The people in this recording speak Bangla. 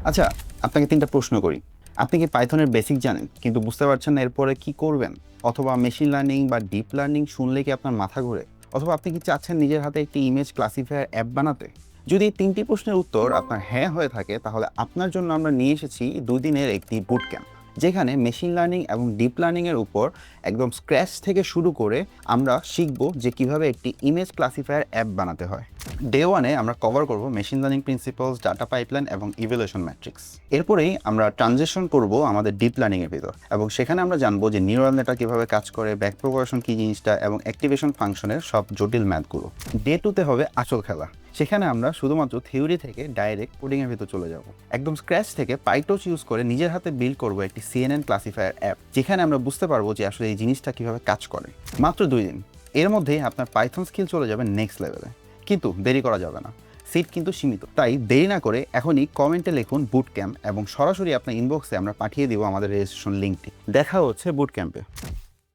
আচ্ছা, আপনাকে ৩টা প্রশ্ন করি। আপনি কি পাইথনের বেসিক জানেন কিন্তু বুঝতে পারছেন না এরপরে কি করবেন? অথবা মেশিন লার্নিং বা ডিপ লার্নিং শুনলে কি আপনার মাথা ঘোরে? অথবা আপনি কি চাচ্ছেন নিজের হাতে একটি ইমেজ ক্লাসিফায়ার অ্যাপ বানাতে? যদি এই ৩টি প্রশ্নের উত্তর আপনার হ্যাঁ হয়ে থাকে তাহলে আপনার জন্য আমরা নিয়ে এসেছি ২ দিনের একটি বুট ক্যাম্প। যেখানে মেশিন লার্নিং এবং ডিপ লার্নিং এর উপর একদম স্ক্র্যাচ থেকে শুরু করে আমরা শিখব যে কিভাবে একটি ইমেজ ক্লাসিফায়ার অ্যাপ বানাতে হয়। ডে 1 এ আমরা কভার করব machine learning principles, data pipeline এবং ইভ্যালুয়েশন ম্যাট্রিক্স। এরপরেই আমরা ট্রানজিশন করব আমাদের ডিপ লার্নিং এর ভিতর এবং সেখানে আমরা জানবো যে নিউরাল নেটওয়ার্ক কিভাবে কাজ করে, ব্যাক প্রপাগেশন কি জিনিসটা এবং অ্যাক্টিভেশন ফাংশনের সব জটিল ম্যাথগুলো। ডে 2 তে হবে আসল খেলা। সেখানে আমরা শুধুমাত্র থিওরি থেকে ডাইরেক্ট কোডিং এর ভিতর চলে যাব। একদম স্ক্র্যাচ থেকে পাইটচ ইউজ করে নিজের হাতে বিল্ড করব একটি সিএনএন ক্লাসিফায়ার অ্যাপ, যেখানে আমরা বুঝতে পারবো যে আসলে এই জিনিসটা কিভাবে কাজ করে। মাত্র 2 দিন। এর মধ্যেই আপনার পাইথন স্কিল চলে যাবে নেক্সট লেভেলে। কিন্তু দেরি করা যাবে না, সিট কিন্তু সীমিত। তাই দেরি না করে এখনই কমেন্টে লিখুন বুট ক্যাম্প এবং সরাসরি আপনার ইনবক্সে আমরা পাঠিয়ে দিব আমাদের রেজিস্ট্রেশন লিঙ্কটি। দেখা হচ্ছে বুট ক্যাম্পে।